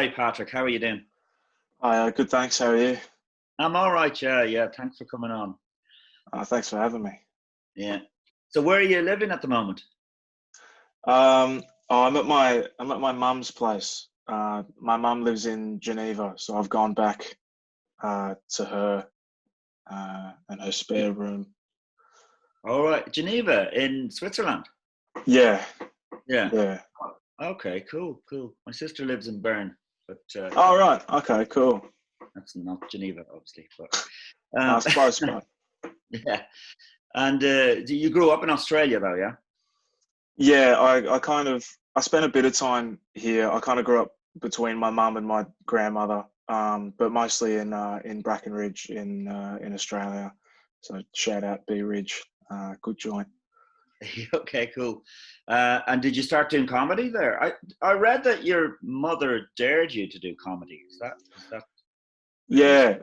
Hi, Patrick. How are you doing? Hi, good, thanks. How are you? I'm all right. Yeah. Thanks for coming on. Thanks for having me. Yeah. So, where are you living at the moment? I'm at my mum's place. My mum lives in Geneva, so I've gone back to her and her spare room. All right, Geneva in Switzerland. Yeah, Yeah. yeah. Okay. Cool. My sister lives in Bern, but Oh, right. Okay, cool. that's not Geneva, obviously. But It's close, but yeah. And you grew up in Australia, though, yeah? yeah, I spent a bit of time here. I kind of grew up between my mum and my grandmother, but mostly in Brackenridge in Australia. So shout out B Ridge, good joint. Okay, cool. And did you start doing comedy there? I read that your mother dared you to do comedy. Is that true? Yeah,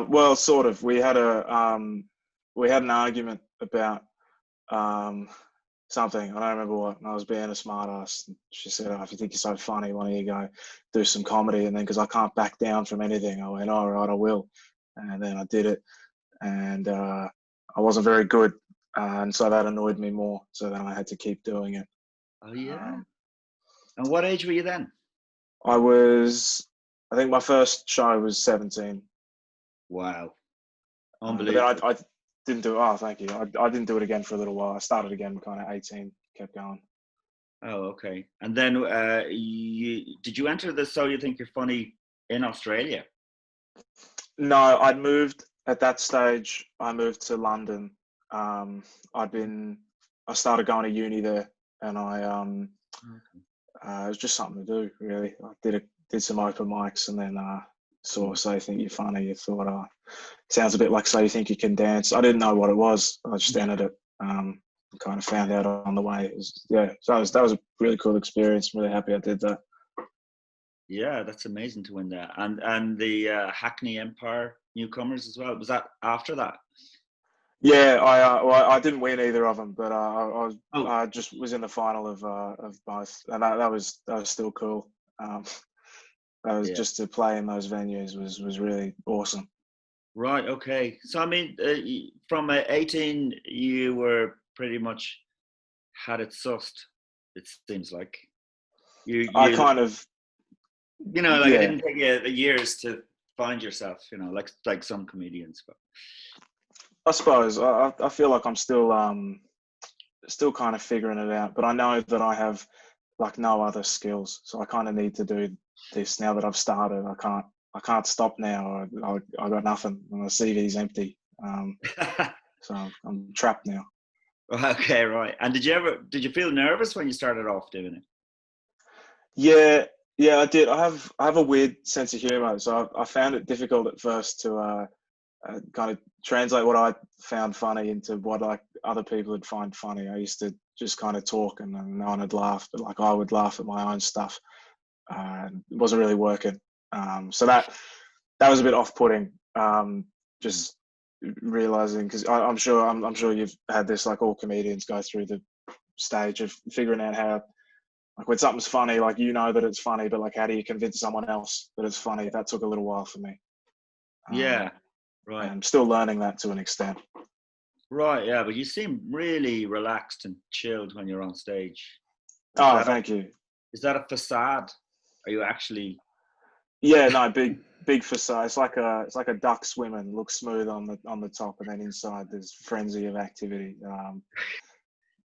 well, sort of. We had an argument about um, something. I don't remember what. And I was being a smart ass. She said, "Oh, if you think you're so funny, why don't you go do some comedy?" And then, because I can't back down from anything, I went, "All right, I will." And then I did it, and I wasn't very good, and so that annoyed me more. So then I had to keep doing it. Oh yeah. Um, And what age were you then? I was, I think my first show was 17. Wow. But then Unbelievable. I didn't do it. Oh, thank you. I didn't do it again for a little while. I started again kind of 18, kept going. Oh, okay. And then did you enter the So You Think You're Funny in Australia? No, I'd moved at that stage. I moved to London. Um, I'd been, I started going to uni there, and Okay. it was just something to do, really. Did some open mics, and then saw Mm. So You Think You're Funny. You thought, sounds a bit like So You Think You Can Dance. I didn't know what it was. I just entered it. Kind of found out on the way. Yeah, so that was a really cool experience. I'm really happy I did that. Yeah, that's amazing to win that. And the Hackney Empire newcomers as well. Was that after that? Yeah, I didn't win either of them, but Oh, I just was in the final of both, and that was still cool. Um, that was yeah. just to play in those venues was really awesome. Right. Okay. So I mean, from 18, you were pretty much had it sussed. It seems like you I you kind of like it yeah, didn't take you the years to find yourself. Like some comedians. But I suppose I feel like I'm still kind of figuring it out, but I know that I have like no other skills, so I kind of need to do this now that I've started. I can't stop now. I got nothing. My CV's empty, so I'm trapped now. okay, right. And did you feel nervous when you started off doing it? Yeah, yeah, I did. I have a weird sense of humor, so I found it difficult at first to kind of translate what I found funny into what like other people would find funny. I used to just kind of talk and then no one would laugh, but like I would laugh at my own stuff. It wasn't really working. So that was a bit off-putting. Mm. Just realizing because I'm sure you've had this, like all comedians go through the stage of figuring out how, like when something's funny, like you know that it's funny, but like how do you convince someone else that it's funny? That took a little while for me. Yeah. Um, and Right. I'm still learning that to an extent. Right. Yeah. But you seem really relaxed and chilled when you're on stage. Is Oh, that a thank you. is that a facade? Are you actually? Yeah, no, big facade. It's like a duck swimming. Looks smooth on the top, and then inside there's frenzy of activity.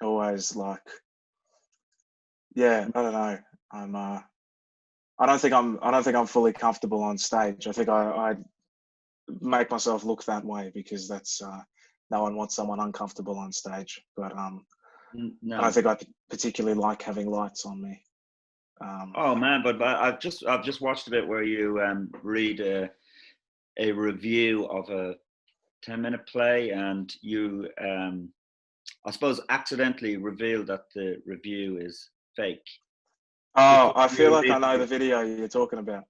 Always like, yeah, I don't know. I'm I don't think I'm fully comfortable on stage. I think I make myself look that way because that's no one wants someone uncomfortable on stage. But I don't No. think I particularly like having lights on me. Um, Oh man, but I've just watched a bit where you read a review of a 10-minute play, and you I suppose accidentally reveal that the review is fake. oh, Before I feel you like I read know the the, video you're talking about.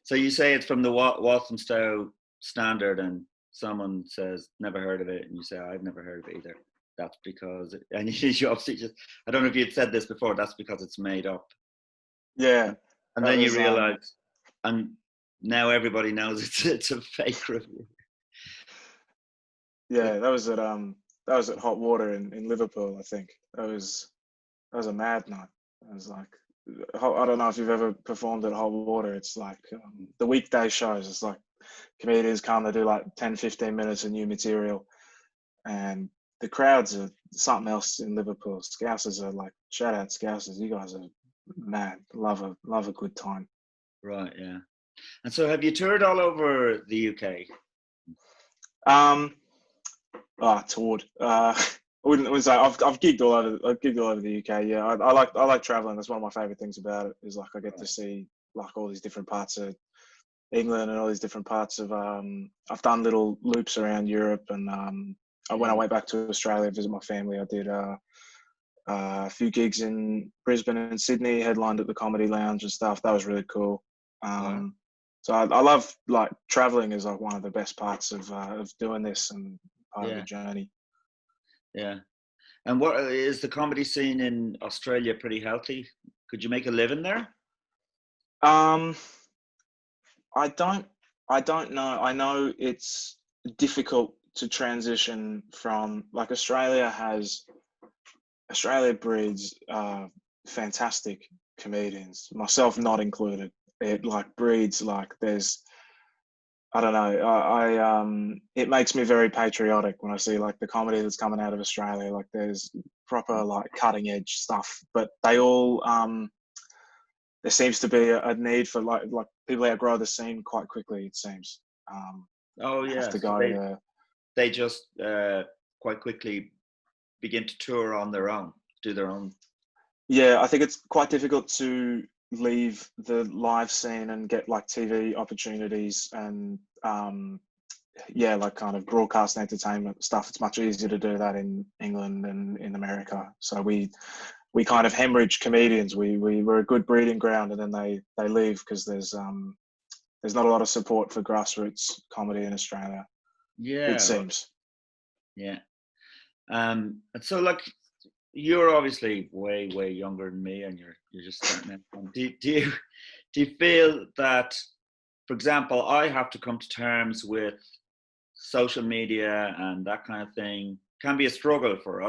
so you say it's from the Walthamstow Standard, and someone says never heard of it, and you say I've never heard of it either. That's because, and you obviously just, I don't know if you'd said this before. That's because it's made up, Yeah, and, and that then you was realize. and now everybody knows it's a fake review. Yeah, that was at Hot Water in Liverpool, I think. That was a mad night. It was like, I don't know if you've ever performed at Hot Water. It's like the weekday shows. It's like comedians come, they do like 10, 15 minutes of new material, and the crowds are something else in Liverpool. Scousers are like, shout out Scousers. You guys are mad. Love a good time. Right, yeah. And so have you toured all over the UK? Toured. I wouldn't say I've gigged all over the UK. Yeah, I like traveling. That's one of my favorite things about it. Is like I get to see like all these different parts of England and all these different parts of. I've done little loops around Europe, and when I went back to Australia to visit my family, I did a few gigs in Brisbane and Sydney, headlined at the Comedy Lounge and stuff. That was really cool. Wow. So I love like traveling is like one of the best parts of doing this and part of the journey. Yeah. And what is the comedy scene in Australia pretty healthy? Could you make a living there? I don't know. I know it's difficult to transition from like Australia breeds fantastic comedians, myself not included. It like breeds like there's I don't know. It makes me very patriotic when I see like the comedy that's coming out of Australia. Like there's proper like cutting edge stuff, but they all there seems to be a need for like people outgrow the scene quite quickly. It seems. Oh Have yeah. to So go there. they just quite quickly begin to tour on their own, do their own. Yeah, I think it's quite difficult to leave the live scene and get like TV opportunities and like kind of broadcast entertainment stuff. It's much easier to do that in England and in America. So we kind of hemorrhage comedians. We're a good breeding ground, and then they leave because there's not a lot of support for grassroots comedy in Australia. It Yeah. seems. Yeah. And so like you're obviously way younger than me, and you're just starting out. Do you feel that, for example, I have to come to terms with social media and that kind of thing can be a struggle for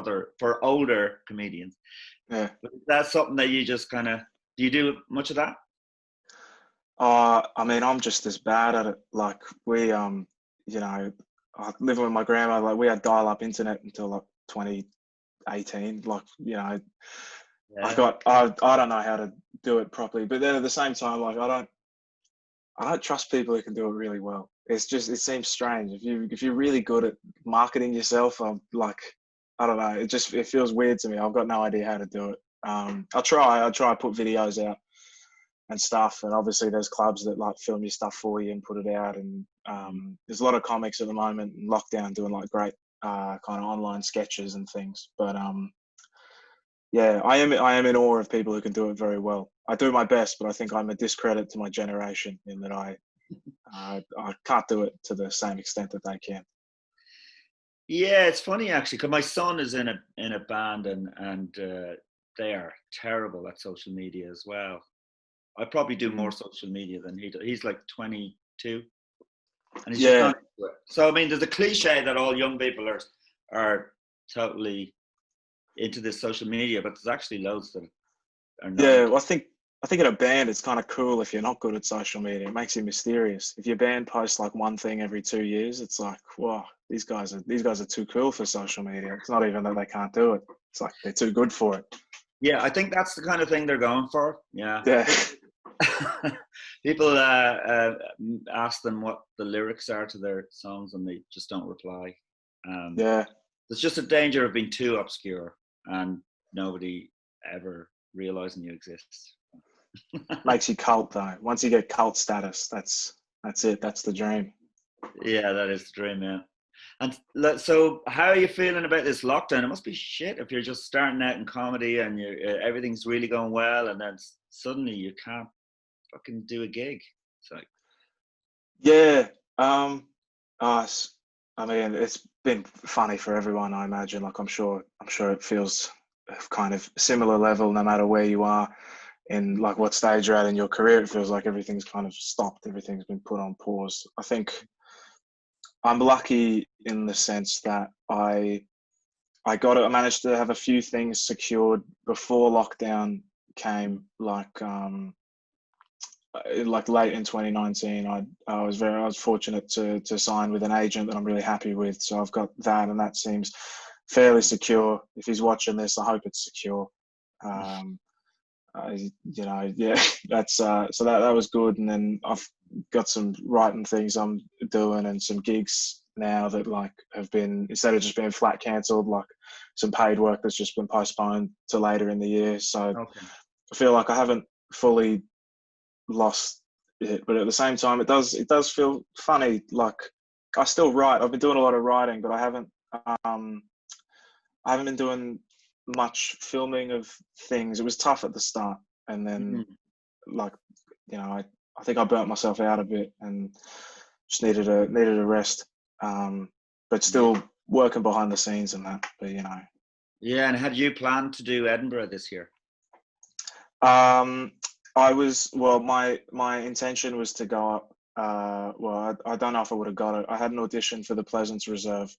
older comedians. Yeah. But is that something that you just kind of do? You do much of that? I mean, I'm just as bad at it. Like we, I living with my grandma. Like we had dial-up internet until like 2018. Like Yeah. I don't know how to do it properly. But then at the same time, like I don't trust people who can do it really well. It seems strange. If you're really good at marketing yourself, I'm like, I don't know. It feels weird to me. I've got no idea how to do it. I try to put videos out and stuff, and obviously there's clubs that like film your stuff for you and put it out, and there's a lot of comics at the moment in lockdown doing like great kind of online sketches and things. But yeah, I am in awe of people who can do it very well. I do my best, but I think I'm a discredit to my generation in that I can't do it to the same extent that they can. Yeah, it's funny actually, because my son is in a band, and they are terrible at social media as well. I probably do more social media than he does. He's like 22, and he's just not into it. So I mean, there's a cliche that all young people are totally into this social media, but there's actually loads that are not. Yeah, well, I think in a band it's kind of cool if you're not good at social media. It makes you mysterious. If your band posts like one thing every 2 years, it's like, wow, these guys are too cool for social media. It's not even that they can't do it. It's like they're too good for it. Yeah, I think that's the kind of thing they're going for. Yeah. Yeah. People ask them what the lyrics are to their songs, and they just don't reply. Yeah. There's just a danger of being too obscure and nobody ever realizing you exist. Makes you cult though. Once you get cult status, that's it. That's the dream. Yeah, that is the dream, yeah. And so how are you feeling about this lockdown? It must be shit if you're just starting out in comedy and everything's really going well, and then suddenly you can't fucking do a gig. It's like, yeah. I mean, it's been funny for everyone, I imagine. Like I'm sure it feels kind of similar level no matter where you are. in like what stage you're at in your career, it feels like everything's kind of stopped. Everything's been put on pause. I think I'm lucky in the sense that I managed to have a few things secured before lockdown came, like late in 2019. I was fortunate to sign with an agent that I'm really happy with. So I've got that, and that seems fairly secure. If he's watching this, I hope it's secure. Yeah, that's so that was good. And then I've got some writing things I'm doing and some gigs now that like have been, instead of just being flat cancelled, like some paid work that's just been postponed to later in the year. So Okay. I feel like I haven't fully lost it, but at the same time, it does feel funny. Like I still write. I've been doing a lot of writing, but I haven't been doing much filming of things. It was tough at the start, and then like I think I burnt myself out a bit and just needed a rest. But still working behind the scenes and that. But Yeah, and had you planned to do Edinburgh this year? My intention was to go up. I don't know if I would have got it. I had an audition for the Pleasance Reserve,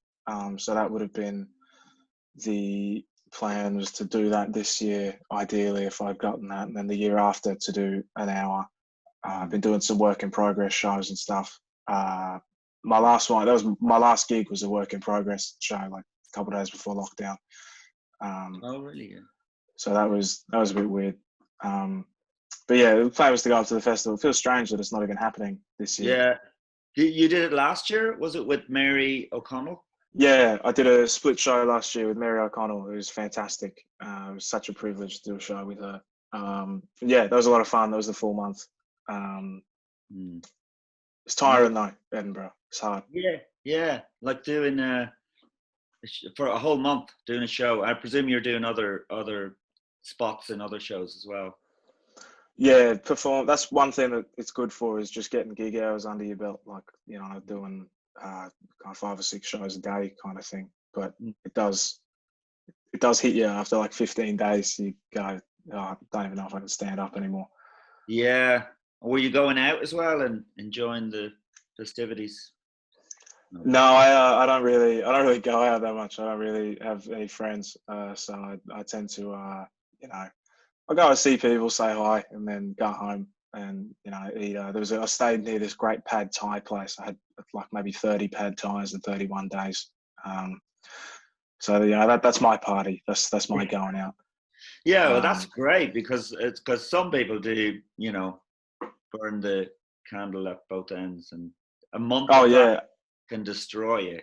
so that would have been the plan, was to do that this year, ideally, if I'd gotten that, and then the year after to do an hour. I've been doing some work in progress shows and stuff. My last one, that was my last gig, was a work in progress show, like a couple of days before lockdown. Oh, really? Yeah. So that was a bit weird. But yeah, the plan was to go up to the festival. It feels strange that it's not even happening this year. Yeah. You did it last year? Was it with Mary O'Connell? Yeah, I did a split show last year with Mary O'Connell. It was fantastic. It was such a privilege to do a show with her. Yeah, that was a lot of fun. That was the full month. It's tiring though, Edinburgh. It's hard. Yeah. Like doing for a whole month doing a show. I presume you're doing other spots and other shows as well. Yeah, That's one thing that it's good for, is just getting gig hours under your belt. Like doing kind of 5 or 6 shows a day kind of thing. But it does hit you after like 15 days. You go, oh, I don't even know if I can stand up anymore. Yeah. Were you going out as well and enjoying the festivities? No, I don't really go out that much. I don't really have any friends, so I tend to I go and see people, say hi, and then go home and eat. I stayed near this great pad Thai place. I had like maybe 30 pad Thais in 31 days. So that's my party. That's my going out. Yeah, well, that's great because some people do burn the candle at both ends, and a month of that can destroy you.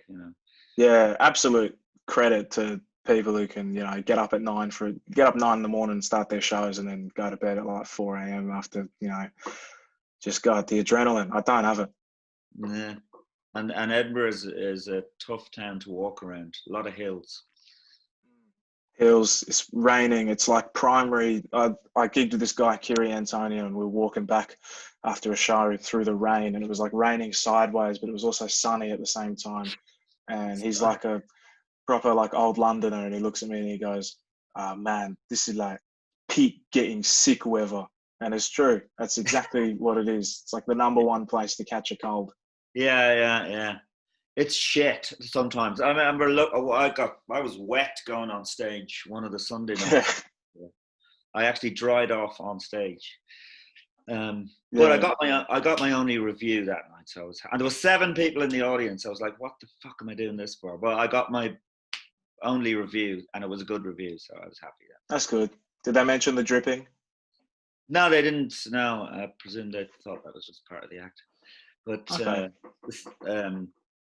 Yeah, absolute credit to people who can get up 9 in the morning and start their shows, and then go to bed at like 4 a.m. after just got the adrenaline. I don't have it. Yeah, and Edinburgh is a tough town to walk around. A lot of hills. It's raining. It's like primary. I gigged with this guy, Kiri Antonio, and we were walking back after a show through the rain, and it was like raining sideways, but it was also sunny at the same time. And he's like a proper like old Londoner, and he looks at me and he goes, man, this is like peak getting sick weather. And it's true. That's exactly what it is. It's like the number one place to catch a cold. Yeah. It's shit sometimes. I remember, I was wet going on stage one of the Sunday nights. I actually dried off on stage. But I got my only review that night. And there was 7 people in the audience. I was like, what the fuck am I doing this for? But I got my only review, and it was a good review, so I was happy. That's good. Did they mention the dripping? No, they didn't. No, I presume they thought that was just part of the act. But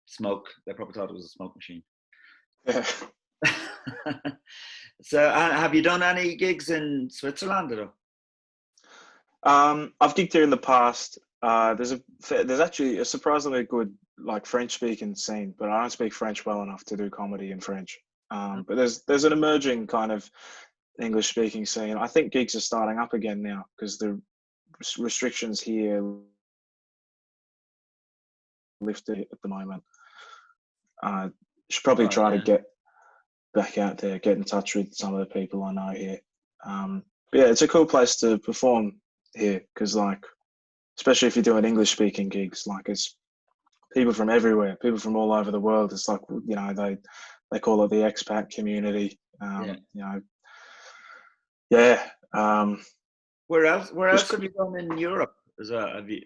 smoke, they probably thought it was a smoke machine. Yeah. So have you done any gigs in Switzerland at all? I've gigged here in the past. There's actually a surprisingly good like French speaking scene, but I don't speak French well enough to do comedy in French. But there's an emerging kind of English speaking scene. I think gigs are starting up again now because the restrictions here lifted at the moment. Should probably try to get back out there, get in touch with some of the people I know here. yeah, it's a cool place to perform here because, like, especially if you're doing English speaking gigs, like it's people from everywhere, people from all over the world. It's like, you know, they call it the expat community. Yeah. You know, yeah. Where else? Where Just else have you gone in Europe? Is that have you?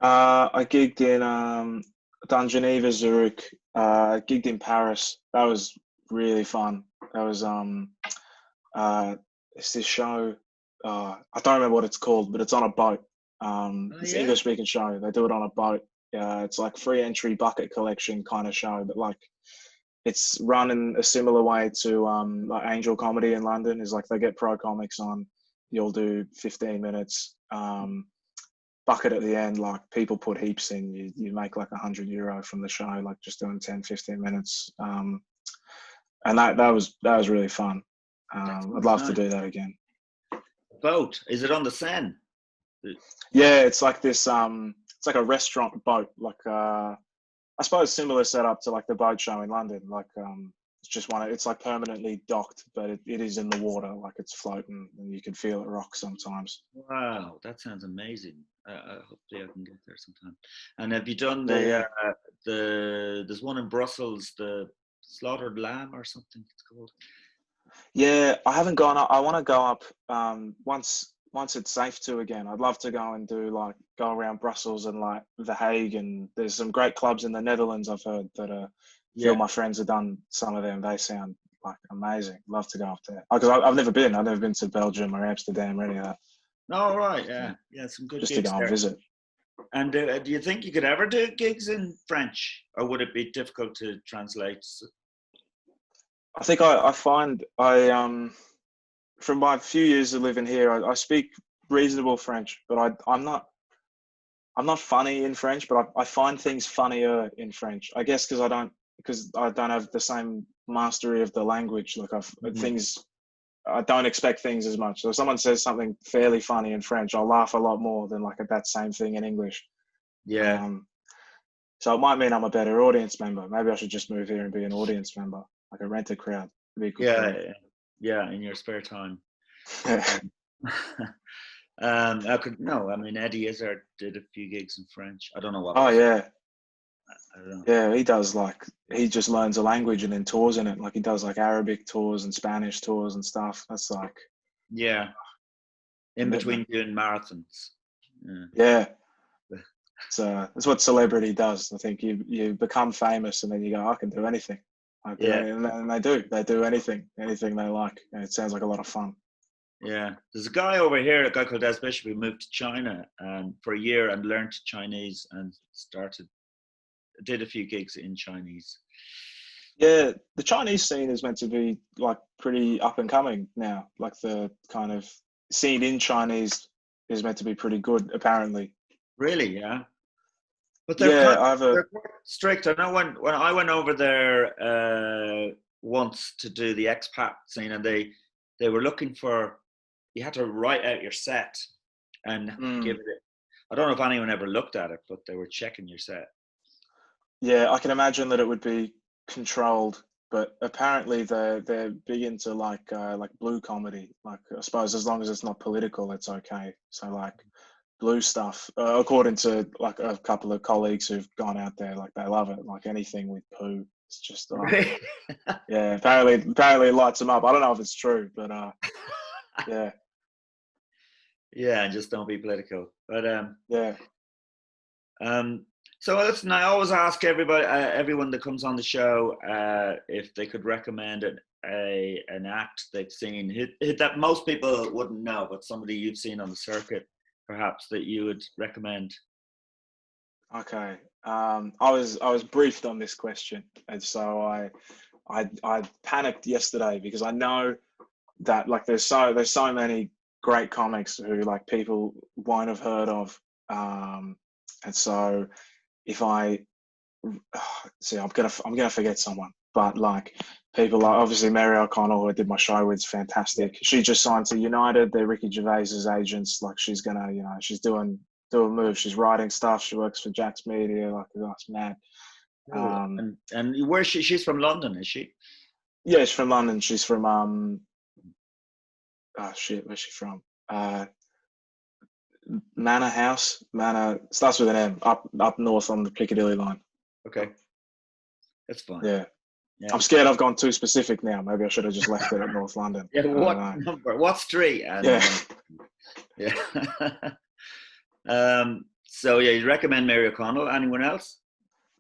I gigged in done Geneva, Zurich. Gigged in Paris. That was really fun. That was it's this show. I don't remember what it's called, but it's on a boat. Oh It's an yeah. English speaking show. They do it on a boat. It's like free entry bucket collection kind of show, but like it's run in a similar way to like Angel Comedy in London. Is like they get pro comics on. You'll do 15 minutes. Bucket at the end, like people put heaps in. You make like €100 from the show, like just doing 10, 15 minutes. And that was really fun. That I'd sounds love to nice. do that again. Boat? Is it on the Seine? Yeah, it's like this. It's like a restaurant boat, like I suppose similar setup to like the boat show in London. Like it's just one. It's like permanently docked, but it is in the water, like it's floating, and you can feel it rock sometimes. Wow, that sounds amazing. Hopefully, I can get there sometime. And have you done Yeah, yeah, the? There's one in Brussels, the slaughtered lamb or something it's called. yeah. I haven't gone up. I want to go up once it's safe to again. I'd love to go and do like go around Brussels and like The Hague, and there's some great clubs in the Netherlands I've heard that a few of Yeah. my friends have done some of them. They sound like amazing. Love to go up there because I've never been. I've never been to Belgium or Amsterdam or any of that. Oh right, So yeah, yeah, some good just to gigs go and there. visit. And do you think you could ever do gigs in French, or would it be difficult to translate? I think I find from my few years of living here, I speak reasonable French, but I'm not funny in French, but I find things funnier in French. I guess because I don't have the same mastery of the language. Like Mhm. things, I don't expect things as much. So if someone says something fairly funny in French, I'll laugh a lot more than like at that same thing in English. Yeah, Um, so it might mean I'm a better audience member. Maybe I should just move here and be an audience member, like a rent a crowd. It'd be a good yeah, thing. yeah. In your spare time. Yeah. Um, I could no. I mean, Eddie Izzard did a few gigs in French. I don't know what it Oh was. yeah, I don't know. yeah. He does like he just learns a language and then tours in it. Like he does like Arabic tours and Spanish tours and stuff. That's like Yeah, in commitment. between doing marathons. Yeah. Yeah, it's what celebrity does. I think you become famous and then you go, I can do anything. I do Yeah, anything, and they do anything they like. And it sounds like a lot of fun. yeah. There's a guy over here, a guy called Des Bishop, who moved to China for a year and learned Chinese and did a few gigs in Chinese. Yeah, the Chinese scene is meant to be like pretty up and coming now. Like the kind of scene in Chinese is meant to be pretty good, apparently. Really, yeah. But Yeah, I have a they're quite strict. I know when I went over there once to do the expat scene, and they were looking for you had to write out your set and give mm, it. I don't know if anyone ever looked at it, but they were checking your set. yeah, I can imagine that it would be controlled, but apparently they're big into like blue comedy. Like I suppose as long as it's not political, it's okay. So like blue stuff, according to like a couple of colleagues who've gone out there, like they love it. Like anything with poo, it's just Right. yeah. Apparently it lights them up. I don't know if it's true, but yeah, Yeah, and just don't be political. But yeah. um, so listen, I always ask everyone that comes on the show, if they could recommend an act they've seen that most people wouldn't know, but somebody you've seen on the circuit, perhaps that you would recommend. Okay. I was briefed on this question, and so I panicked yesterday because I know that like there's so many great comics who like people won't have heard of, and so if I see I'm gonna forget someone, but like people like obviously Mary O'Connell, who I did my show with, is Yeah. fantastic. She just signed to United. They're Ricky Gervais's agents. Like she's gonna, she's doing moves. She's writing stuff. She works for Jack's Media. Like that's mad. Cool. Um, And where she's from London, is she? yeah, she's from London. She's from oh shit, where's she from? Manor starts with an M. Up north on the Piccadilly line. Okay, that's fine. Yeah. Yeah. I'm scared I've gone too specific now. Maybe I should have just left it at North London. Yeah, what number? What street? And, yeah. Yeah. So yeah, you recommend Mary O'Connell? Anyone else?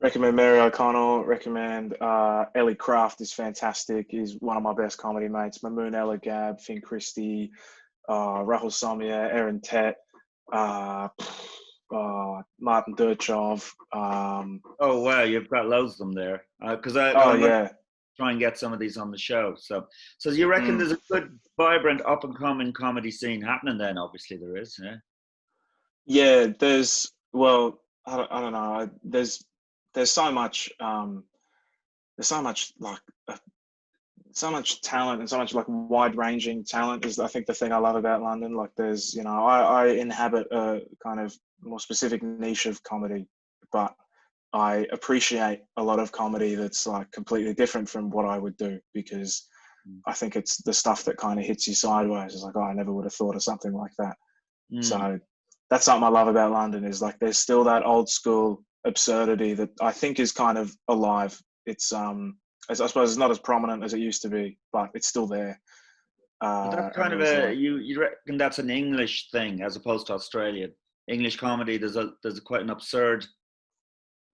Recommend Mary O'Connell. Recommend Ellie Craft is fantastic. He's one of my best comedy mates. Mamoon Ella Gab, Finn Christie, Rahul Somia, Aaron Tet, Martin Durchov. Oh wow, you've got loads of them there. Because I'm going to try and get some of these on the show. So you reckon there's a good, vibrant, up and coming comedy scene happening? Then obviously there is. Yeah. Yeah, there's. Well, I don't know. There's so much. There's so much like. So much talent and so much like wide-ranging talent is, I think, the thing I love about London. Like there's, you know, I inhabit a kind of more specific niche of comedy, but I appreciate a lot of comedy that's like completely different from what I would do, because I think it's the stuff that kind of hits you sideways. It's like, oh, I never would have thought of something like that. So that's something I love about London, is like there's still that old school absurdity that I think is kind of alive. It's I suppose it's not as prominent as it used to be, but it's still there. But that's kind of you reckon that's an English thing as opposed to Australian? English comedy, there's quite an absurd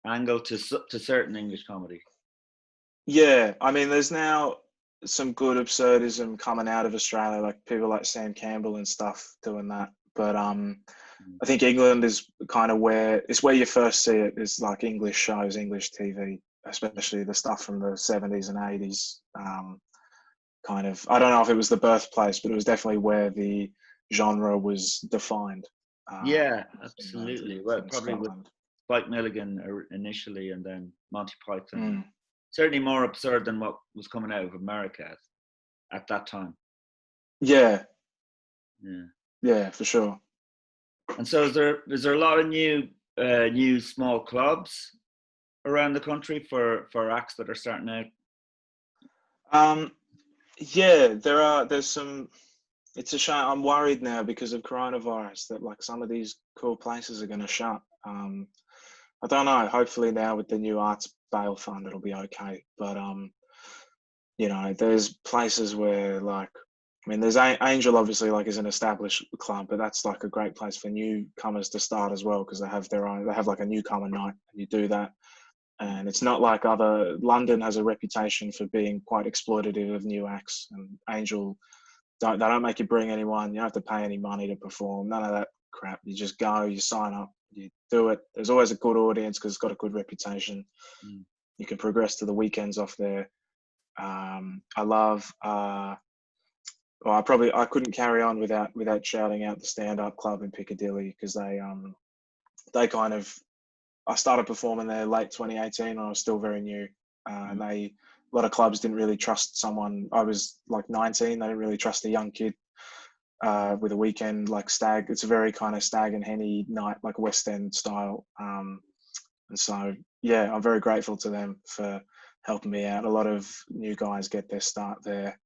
angle to certain English comedy. Yeah, I mean, there's now some good absurdism coming out of Australia, like people like Sam Campbell and stuff doing that. But I think England is kind of where you first see it, is like English shows, English TV, especially the stuff from the 70s and 80s. Kind of, I don't know if it was the birthplace, but it was definitely where the genre was defined. Yeah, absolutely. Well, probably with Spike Milligan initially, and then Monty Python. Certainly more absurd than what was coming out of America at that time. Yeah. Yeah. Yeah, for sure. And so is there a lot of new small clubs around the country for acts that are starting out? Yeah, there's some. It's a shame. I'm worried now because of coronavirus that like some of these cool places are going to shut. I don't know. Hopefully now with the new arts bail fund, it'll be okay. But you know, there's places where like, I mean, there's Angel obviously like is an established club, but that's like a great place for newcomers to start as well, because they have like a newcomer night, and you do that. And it's not like London has a reputation for being quite exploitative of new acts, and Angel, they don't make you bring anyone. You don't have to pay any money to perform. None of that crap. You just go, you sign up, you do it. There's always a good audience because it's got a good reputation. You can progress to the weekends off there. I love. Well, I couldn't carry on without shouting out the Stand Up Club in Piccadilly, because they kind of. I started performing there late 2018 and I was still very new. And a lot of clubs didn't really trust someone. I was like 19. They didn't really trust a young kid with a weekend like stag. It's a very kind of stag and henny night, like West End style. And so, yeah, I'm very grateful to them for helping me out. A lot of new guys get their start there.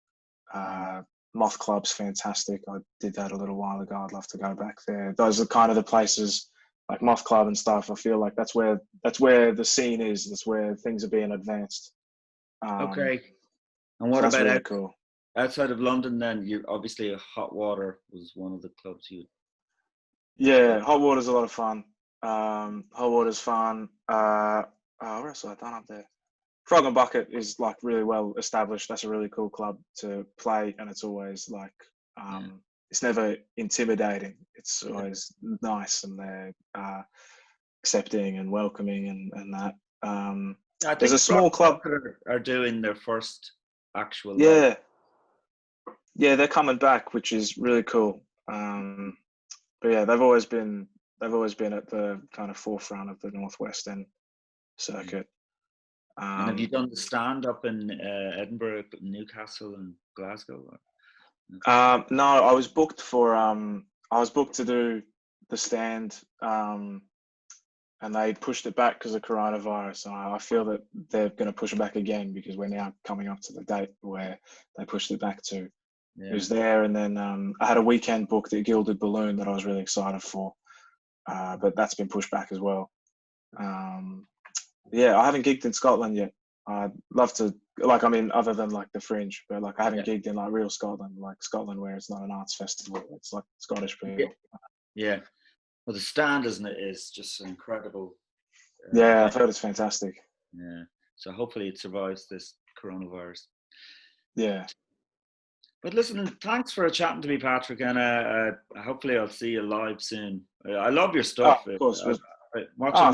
Moth Club's fantastic. I did that a little while ago. I'd love to go back there. Those are kind of the places, like Moth Club and stuff. I feel like that's where the scene is. That's where things are being advanced. Okay. And what about really cool. Outside of London? Then you obviously Hot Water was one of the clubs you. Yeah, Hot Water's a lot of fun. Hot Water's fun. Where else have I done up there? Frog and Bucket is like really well established. That's a really cool club to play, and it's always like it's never intimidating. It's always nice, and they're accepting and welcoming and that. I think there's a small club are doing their first actual. Yeah, they're coming back, which is really cool. But yeah, they've always been at the kind of forefront of the Northwest End circuit. And have you done the stand up in Edinburgh, Newcastle, and Glasgow? No, I was booked to do the stand, and they pushed it back because of coronavirus. And I feel that they're going to push it back again, because we're now coming up to the date where they pushed it back to. It was there, and then I had a weekend booked at Gilded Balloon that I was really excited for, but that's been pushed back as well. Yeah, I haven't gigged in Scotland yet. I'd love to, like, I mean, other than like the Fringe, but like I haven't gigged in like real Scotland, like Scotland where it's not an arts festival, it's like Scottish people. Yeah. Well, the Stand, isn't it, is just incredible. Yeah, I've heard it's fantastic. Yeah. So hopefully it survives this coronavirus. Yeah. But listen, thanks for chatting to me, Patrick, and hopefully I'll see you live soon. I love your stuff. Oh, of course.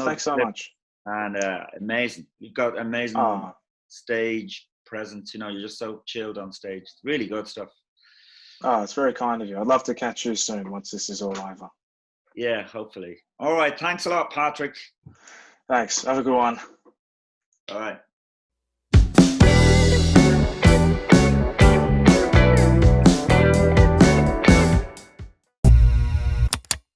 Thanks so clip, much. and amazing. You've got amazing stage presence. You know, you're just so chilled on stage. Really good stuff. Oh, it's very kind of you. I'd love to catch you soon once this is all over. Yeah, hopefully. All right. Thanks a lot, Patrick. Thanks. Have a good one. All right.